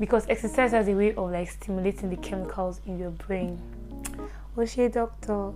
because exercise has a way of like stimulating the chemicals in your brain. Oshé doctor.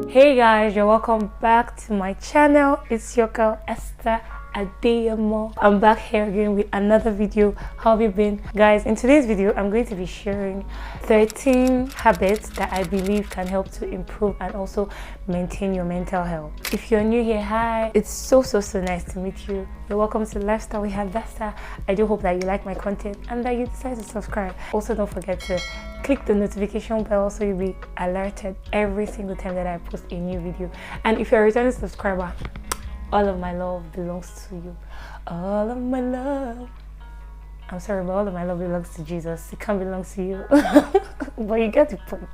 Hey guys, you're welcome back to my channel. It's your girl Esther Adeyemo. I'm back here again with another video. How have you been, guys? In today's video, I'm going to be sharing 13 habits that I believe can help to improve and also maintain your mental health. If you're new here, hi, it's so nice to meet you. You're welcome to Lifestyle with Vesta. I do hope that you like my content and that you decide to subscribe. Also, don't forget to click the notification bell so you'll be alerted every single time that I post a new video. And if you're a returning subscriber, all of my love belongs to you. All of my love. I'm sorry, but all of my love belongs to Jesus. It can't belong to you. But you get the point.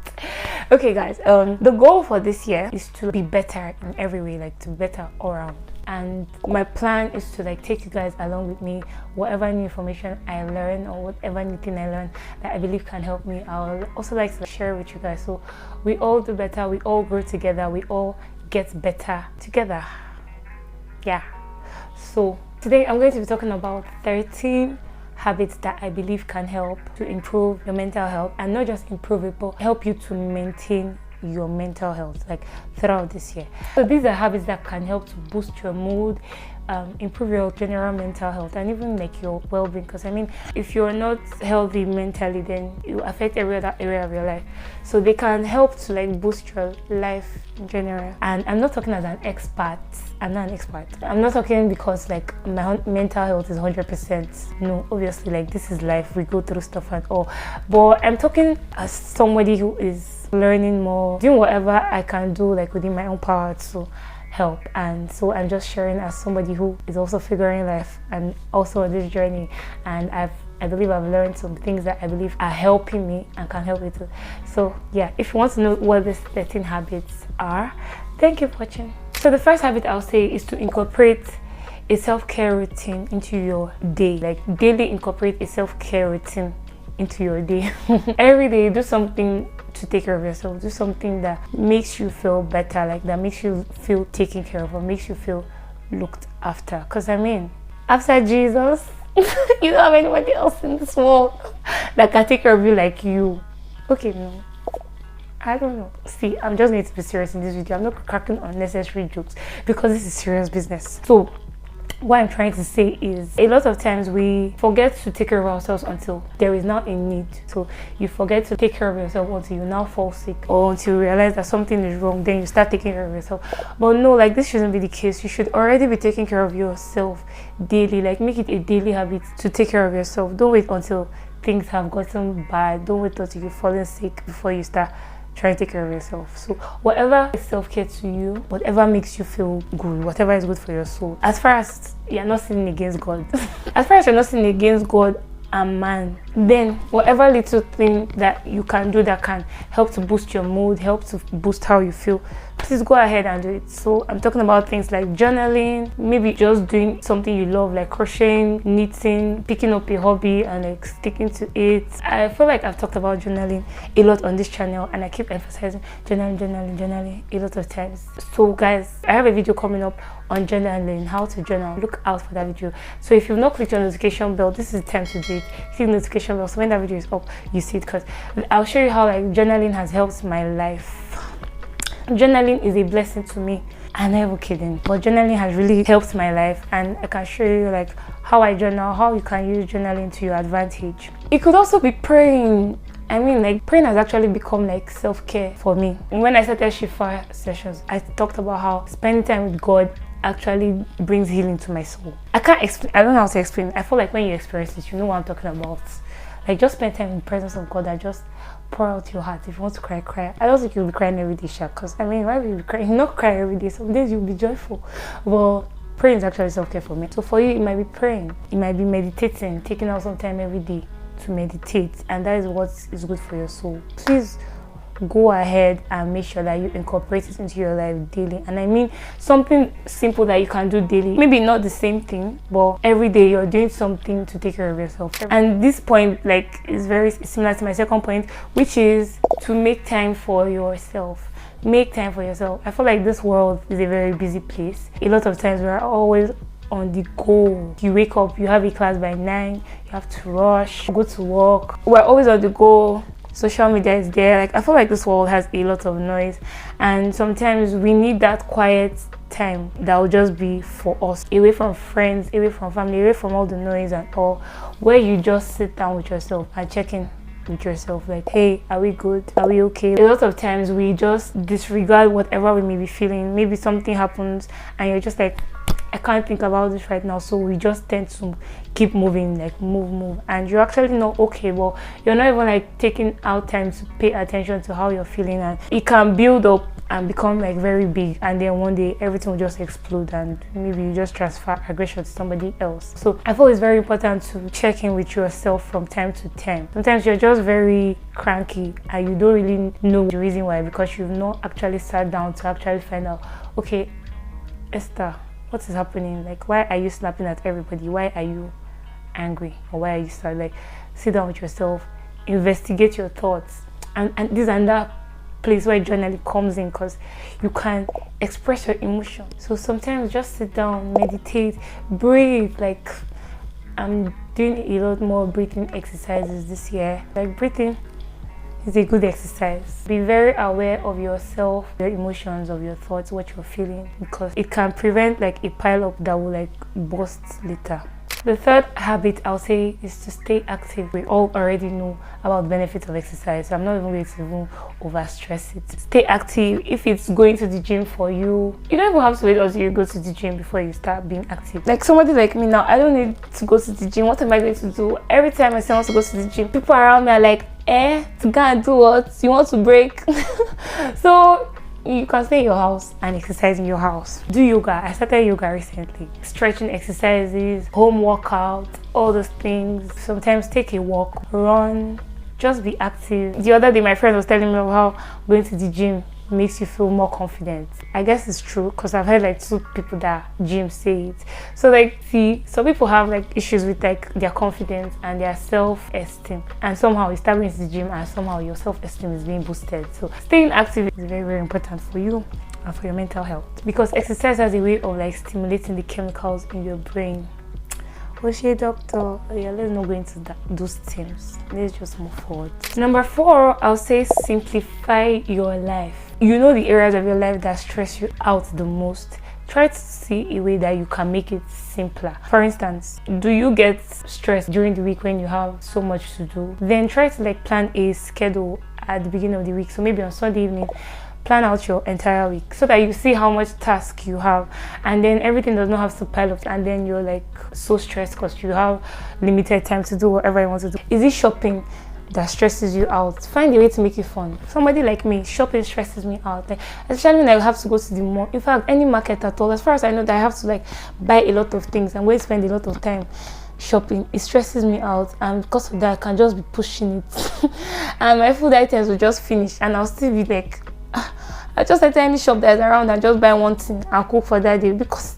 Okay, guys. The goal for this year is to be better in every way, like to better all around. And my plan is to like take you guys along with me. Whatever new information I learn or whatever new thing I learn that I believe can help me, I'll also like to share with you guys. So we all do better. We all grow together. We all get better together. Yeah, so today I'm going to be talking about 13 habits that I believe can help to improve your mental health, and not just improve it, but help you to maintain your mental health like throughout this year. So these are habits that can help to boost your mood, improve your general mental health, and even like your well-being, because I mean, if you're not healthy mentally, then you affect every other area of your life. So they can help to like boost your life in general. And I'm not talking as an expert. I'm not an expert. I'm not talking because like my mental health is 100%. No, obviously, like this is life, we go through stuff and all, but I'm talking as somebody who is learning more, doing whatever I can do like within my own power to help. And so I'm just sharing as somebody who is also figuring life and also on this journey, and I believe I've learned some things that I believe are helping me and can help you too. So yeah, if you want to know what these 13 habits are, then keep watching. So the first habit I'll say is to incorporate a self-care routine into your day. Like daily incorporate a self-care routine into your day. Every day do something to take care of yourself. Do something that makes you feel better, like that makes you feel taken care of or makes you feel looked after. Because I mean, after Jesus, you don't have anybody else in this world that can take care of you like you. Okay, no, I don't know. See, I'm just going to be serious in this video. I'm not cracking unnecessary jokes because this is serious business. So what I'm trying to say is, a lot of times we forget to take care of ourselves until there is not a need. So you forget to take care of yourself until you now fall sick, or until you realize that something is wrong, then you start taking care of yourself. But no, like this shouldn't be the case. You should already be taking care of yourself daily. Like make it a daily habit to take care of yourself. Don't wait until things have gotten bad. Don't wait until you've fallen sick before you start trying to take care of yourself. So whatever is self-care to you, whatever makes you feel good, whatever is good for your soul, as far as you're not sinning against God, as far as you're not sinning against God and man, then whatever little thing that you can do that can help to boost your mood, help to boost how you feel, please go ahead and do it. So I'm talking about things like journaling, maybe just doing something you love like crocheting, knitting, picking up a hobby and like sticking to it. I feel like I've talked about journaling a lot on this channel, and I keep emphasizing journaling a lot of times. So guys, I have a video coming up on journaling, how to journal. Look out for that video. So if you've not clicked on the notification bell, this is the time to do it. Click the notification bell so when that video is up, you see it, because I'll show you how like journaling has helped my life. Journaling is a blessing to me. I'm never kidding, but journaling has really helped my life, and I can show you like how I journal, how you can use journaling to your advantage. It could also be praying. I mean, like praying has actually become like self-care for me. When I started Shifa sessions, I talked about how spending time with God actually brings healing to my soul. I can't explain. I don't know how to explain. I feel like when you experience it, you know what I'm talking about. Like just spend time in the presence of God and just pour out your heart. If you want to cry, cry. I don't think you'll be crying every day, Sha, because I mean, why will you be crying? You're not crying every day. Some days you'll be joyful. But praying is actually self-care for me. So for you, it might be praying. It might be meditating, taking out some time every day to meditate. And that is what is good for your soul. Please go ahead and make sure that you incorporate it into your life daily. And I mean something simple that you can do daily, maybe not the same thing, but every day you're doing something to take care of yourself. And this point like is very similar to my second point, which is to make time for yourself. make time for yourself. I feel like this world is a very busy place. A lot of times we're always on the go. You wake up, you have a class by 9, you have to rush, go to work. We're always on the go. Social media is there. Like, I feel like this world has a lot of noise, and sometimes we need that quiet time that will just be for us, away from friends, away from family, away from all the noise and all, where you just sit down with yourself and check in with yourself, like, hey, are we good? Are we okay? A lot of times we just disregard whatever we may be feeling. Maybe something happens and you're just like, I can't think about this right now, so we just tend to keep moving, like move, and you're actually not okay, but you're not even like taking out time to pay attention to how you're feeling, and it can build up and become like very big, and then one day everything will just explode, and maybe you just transfer aggression to somebody else. So I feel it's very important to check in with yourself from time to time. Sometimes you're just very cranky and you don't really know the reason why, because you've not actually sat down to actually find out, okay, Esther, what is happening? Like, why are you snapping at everybody? Why are you angry? Or why are you sad? Like, sit down with yourself, investigate your thoughts, and this and that place where journaling comes in, because you can express your emotions. So sometimes just sit down, meditate, breathe. Like, I'm doing a lot more breathing exercises this year. Like, breathing is a good exercise. Be very aware of yourself, your emotions, of your thoughts, what you're feeling, because it can prevent like a pile up that will like burst later. The third habit I'll say is to stay active. We all already know about the benefits of exercise, so I'm not even going to even overstress it. Stay active. If it's going to the gym for you, you don't even have to wait until you go to the gym before you start being active. Like somebody like me now, I don't need to go to the gym. What am I going to do? Every time I say I want to go to the gym, people around me are like, to go and do what? You want to break? So you can stay in your house and exercise in your house. Do yoga. I started yoga recently. Stretching exercises, home workout, all those things. Sometimes take a walk, run, just be active. The other day my friend was telling me about how going to the gym makes you feel more confident. I guess it's true, because I've heard like 2 people that gym say it. So like, see, some people have like issues with like their confidence and their self-esteem, and somehow you start going to the gym and somehow your self-esteem is being boosted. So staying active is very, very important for you and for your mental health, because exercise has a way of like stimulating the chemicals in your brain. Okay, doctor, yeah, let's not go into those things. Let's just move forward. Number 4, I'll say simplify your life. You know the areas of your life that stress you out the most. Try to see a way that you can make it simpler. For instance, do you get stressed during the week when you have so much to do? Then try to like plan a schedule at the beginning of the week. So maybe on Sunday evening, plan out your entire week so that you see how much task you have, and then everything does not have to pile up, and then you're like so stressed because you have limited time to do whatever you want to do. Is it shopping that stresses you out? Find a way to make it fun. Somebody like me, shopping stresses me out, like especially when I have to go to the mall. In fact, any market at all, as far as I know that I have to like buy a lot of things and spend a lot of time shopping, it stresses me out, and because of that I can just be pushing it and my food items will just finish, and I'll still be like, I just enter any shop that's around and just buy one thing and cook for that day, because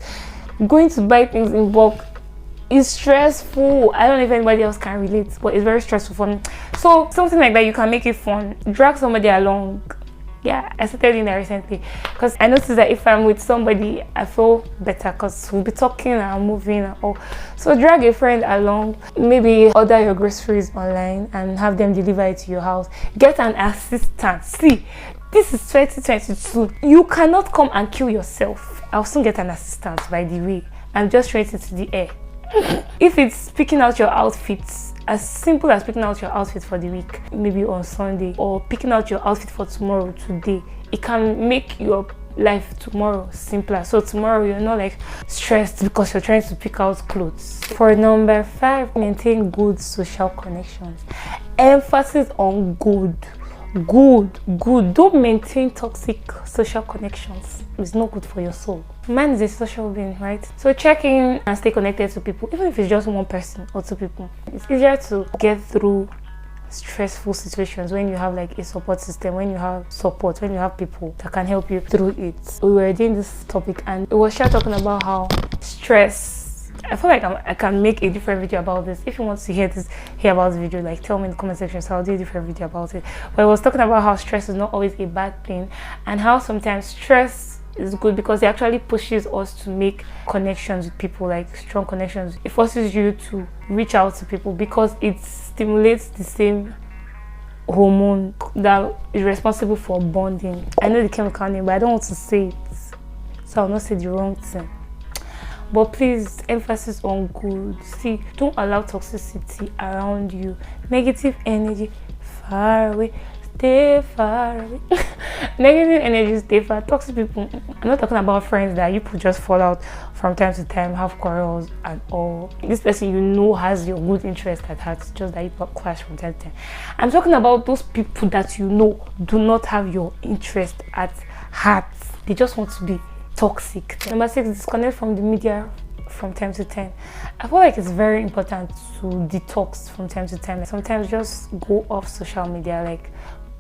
going to buy things in bulk is stressful. I don't know if anybody else can relate, but it's very stressful for me. So something like that, you can make it fun. Drag somebody along. Yeah, I started doing that recently, because I noticed that if I'm with somebody, I feel better, because we'll be talking and moving and all. So drag a friend along. Maybe order your groceries online and have them deliver it to your house. Get an assistant. See, this is 2022. You cannot come and kill yourself. I'll soon get an assistant, by the way. I'm just straight into the air. If it's picking out your outfits, as simple as picking out your outfit for the week, maybe on Sunday, or picking out your outfit for tomorrow, today, it can make your life tomorrow simpler. So tomorrow you're not like stressed because you're trying to pick out clothes. For number 5, maintain good social connections. Emphasis on good. Don't maintain toxic social connections. It's not good for your soul. Man is a social being, right? So check in and stay connected to people, even if it's just one person or 2 people. It's easier to get through stressful situations when you have like a support system, when you have support, when you have people that can help you through it. We were doing this topic and we were talking about how stress I feel like I can make a different video about this. If you want to hear about this video, like tell me in the comment section, so I'll do a different video about it. But I was talking about how stress is not always a bad thing, and how sometimes stress is good because it actually pushes us to make connections with people, like strong connections. It forces you to reach out to people because it stimulates the same hormone that is responsible for bonding. I know the chemical name, but I don't want to say it, so I'll not say the wrong thing. But please, emphasis on good. See, don't allow toxicity around you. Negative energy, far away. Stay far away. Negative energy, stay far. Toxic people, I'm not talking about friends that you could just fall out from time to time, have quarrels and all. This person you know has your good interest at heart, just that you clash from time to time. I'm talking about those people that you know do not have your interest at heart. They just want to be toxic. Number 6, disconnect from the media from time to time. I feel like it's very important to detox from time to time. Sometimes just go off social media, like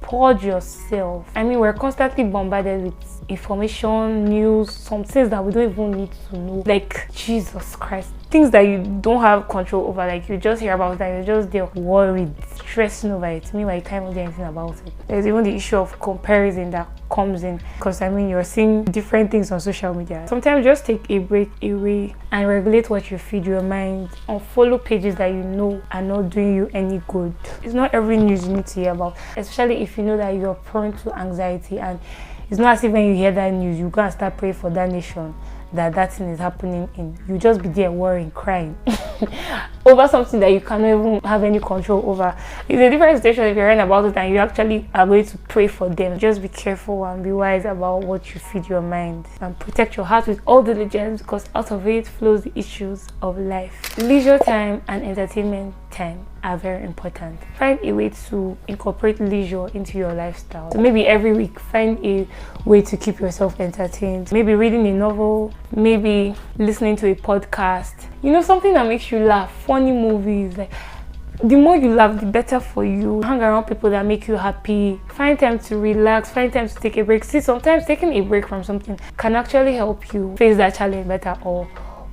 purge yourself. I mean, we're constantly bombarded with information, news, some things that we don't even need to know, like Jesus Christ, things that you don't have control over. Like you just hear about that, you're just there worried, stressing over it. Meanwhile, you can't even do anything about it. There's even the issue of comparison that comes in, because I mean, you're seeing different things on social media. Sometimes just take a break away and regulate what you feed your mind. Unfollow pages that you know are not doing you any good. It's not every news you need to hear about, especially if you know that you're prone to anxiety, and it's not as if when you hear that news you go and start praying for that nation that thing is happening in. You just be there worrying, crying over something that you cannot even have any control over. It's a different situation if you're hearing about it and you actually are going to pray for them. Just be careful and be wise about what you feed your mind, and protect your heart with all diligence, because out of it flows the issues of life. Leisure time and entertainment time are very important. Find a way to incorporate leisure into your lifestyle. So maybe every week find a way to keep yourself entertained. Maybe reading a novel, maybe listening to a podcast, you know, something that makes you laugh. Funny movies. Like, the more you laugh, the better for you. Hang around people that make you happy. Find time to relax, find time to take a break. See, sometimes taking a break from something can actually help you face that challenge better, or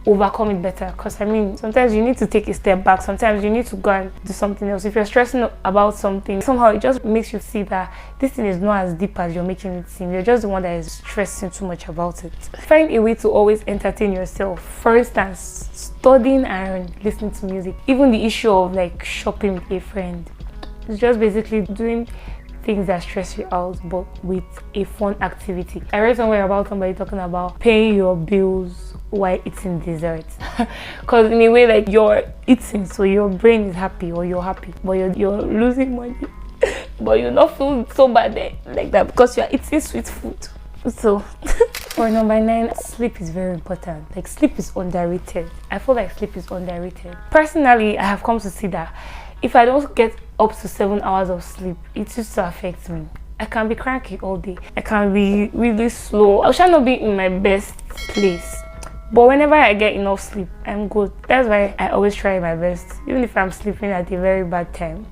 overcome it better. Because I mean, sometimes you need to take a step back, sometimes you need to go and do something else. If you're stressing about something, somehow it just makes you see that this thing is not as deep as you're making it seem. You're just the one that is stressing too much about it. Find a way to always entertain yourself. For instance, studying and listening to music. Even the issue of like shopping with a friend, it's just basically doing things that stress you out, but with a fun activity. I read somewhere about somebody talking about paying your bills while eating dessert, because in a way, like, you're eating, so your brain is happy, or you're happy, but you're losing money but you're not feeling so bad like that because you're eating sweet food. So for number 9, sleep is very important. Like, sleep is underrated. I feel like sleep is underrated. Personally, I have come to see that if I don't get up to 7 hours of sleep, it used to affect me. I can be cranky all day. I can be really slow. I shall not be in my best place. But whenever I get enough sleep, I'm good. That's why I always try my best. Even if I'm sleeping at a very bad time,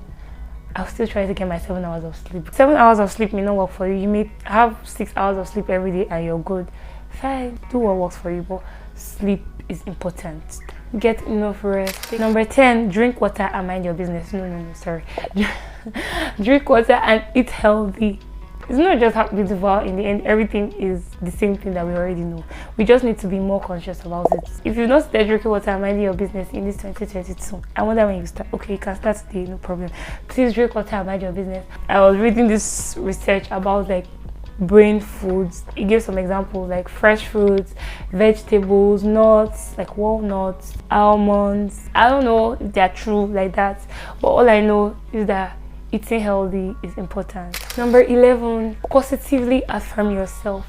I'll still try to get my 7 hours of sleep. 7 hours of sleep may not work for you. You may have 6 hours of sleep every day and you're good. Fine, do what works for you, but sleep is important. Get enough rest. Number 10, drink water and mind your business. No, sorry. Drink water and eat healthy. It's not just beautiful. In the end, everything is the same thing that we already know. We just need to be more conscious about it. If you've not started drinking water and minding your business in this 2022, I wonder when you start. Okay, you can start today, no problem. Please drink water and mind your business. I was reading this research about like brain foods. It gives some examples like fresh fruits, vegetables, nuts like walnuts, almonds. I don't know if they're true like that, but all I know is that eating healthy is important. Number 11, positively affirm yourself.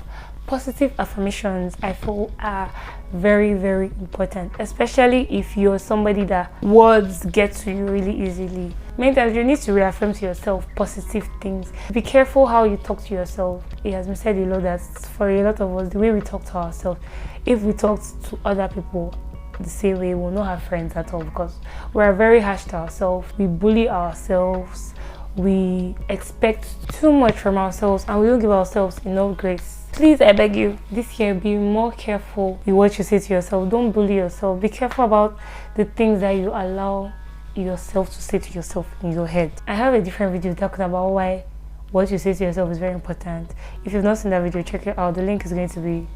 Positive affirmations, I feel, are very, very important, especially if you're somebody that words get to you really easily. Many times you need to reaffirm to yourself positive things. Be careful how you talk to yourself. It has been said a lot that for a lot of us, the way we talk to ourselves, if we talk to other people the same way, we'll not have friends at all, because we're very harsh to ourselves. We bully ourselves. We expect too much from ourselves and we don't give ourselves enough grace. please, I beg you, this year be more careful with what you say to yourself. Don't bully yourself. Be careful about the things that you allow yourself to say to yourself in your head. I have a different video talking about why what you say to yourself is very important. If you've not seen that video, check it out. The link is going to be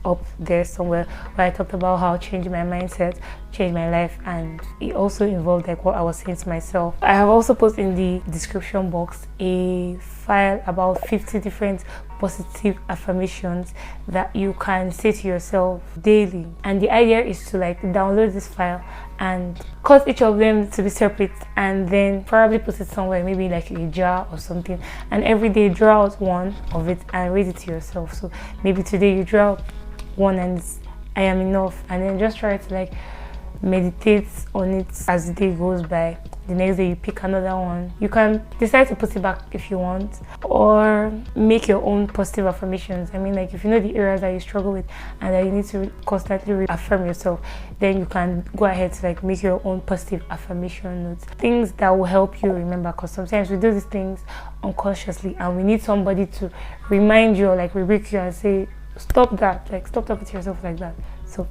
up there somewhere, where I talked about how changing my mindset changed my life, and it also involved like what I was saying to myself. I have also put in the description box a file about 50 different positive affirmations that you can say to yourself daily, and the idea is to like download this file and cause each of them to be separate, and then probably put it somewhere, maybe like a jar or something, and every day draw out one of it and read it to yourself. So maybe today you draw out one and it's, I am enough, and then just try to like meditate on it as the day goes by. The next day you pick another one. You can decide to put it back if you want, or make your own positive affirmations. I mean, like if you know the areas that you struggle with and that you need to constantly affirm yourself, then you can go ahead to like make your own positive affirmation notes, things that will help you remember, because sometimes we do these things unconsciously and we need somebody to remind you or like rebuke you and say, stop that, like stop talking to yourself like that. So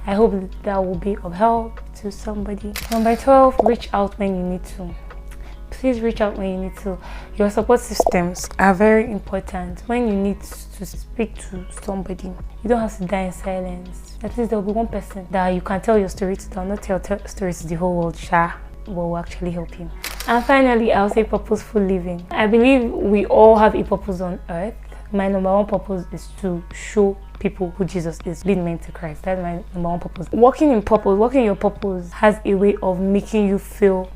I hope that will be of help to somebody. Number 12, reach out when you need to. Please reach out when you need to. Your support systems are very important. When you need to speak to somebody, you don't have to die in silence. At least there will be one person that you can tell your story to. Not tell stories to the whole world, but will actually help you. And finally, I'll say purposeful living. I believe we all have a purpose on earth. My number one purpose is to show people who Jesus is, lead men to Christ. That's my number one purpose. Walking in your purpose has a way of making you feel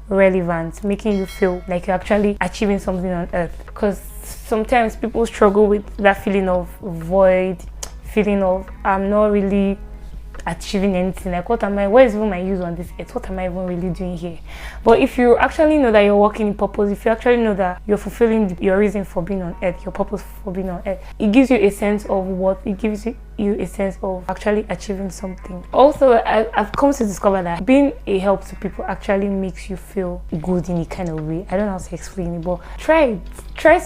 relevant, making you feel like you're actually achieving something on earth. Because sometimes people struggle with that feeling of void, feeling of I'm not really achieving anything. Like what is even my use on this earth? What am I even really doing here? But if you actually know that you're walking in purpose, if you actually know that you're fulfilling your reason for being on earth, your purpose for being on earth, it gives you a sense of it gives you a sense of actually achieving something. Also, I've come to discover that being a help to people actually makes you feel good in a kind of way. I don't know how to explain it, but try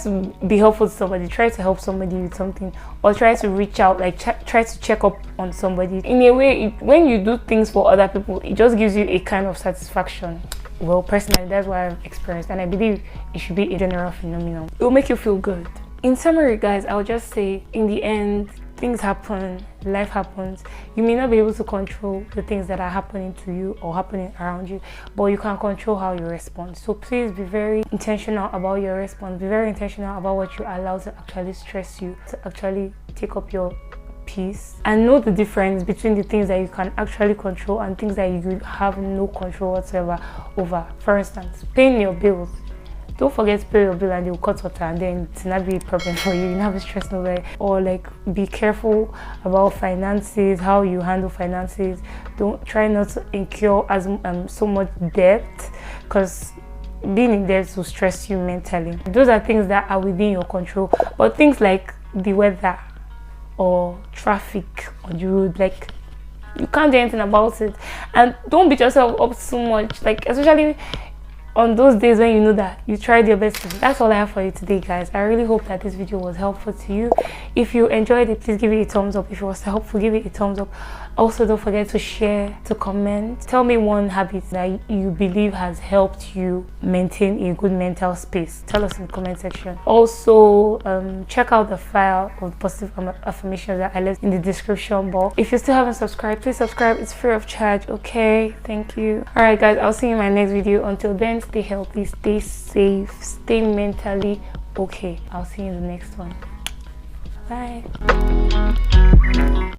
to be helpful to somebody, try to help somebody with something, or try to reach out, like try to check up on somebody. In a way, when you do things for other people, it just gives you a kind of satisfaction. Well, personally, that's what I've experienced, and I believe it should be a general phenomenon. It will make you feel good. In summary, guys, I would just say, in the end, things happen, life happens. You may not be able to control the things that are happening to you or happening around you, but you can control how you respond. So please be very intentional about your response. Be very intentional about what you allow to actually stress you, to actually take up your peace, and know the difference between the things that you can actually control and things that you have no control whatsoever over. For instance, paying your bills. Don't forget to pay your bill and they'll cut water, and then it's not be a problem for you. You not be stressed over it. Or like be careful about finances, how you handle finances. Don't try not to incur as so much debt, because being in debt will stress you mentally. Those are things that are within your control. But things like the weather or traffic on the road, like you can't do anything about it. And don't beat yourself up so much, like especially on those days when you know that you tried your best. That's all I have for you today, guys. I really hope that this video was helpful to you. If you enjoyed it, please give it a thumbs up. If it was helpful, give it a thumbs up. Also, don't forget to share, to comment. Tell me one habit that you believe has helped you maintain a good mental space. Tell us in the comment section. Also, check out the file of positive affirmations that I left in the description box. If you still haven't subscribed, please subscribe. It's free of charge. Okay, thank you. All right, guys, I'll see you in my next video. Until then, stay healthy, stay safe, stay mentally okay. I'll see you in the next one. Bye.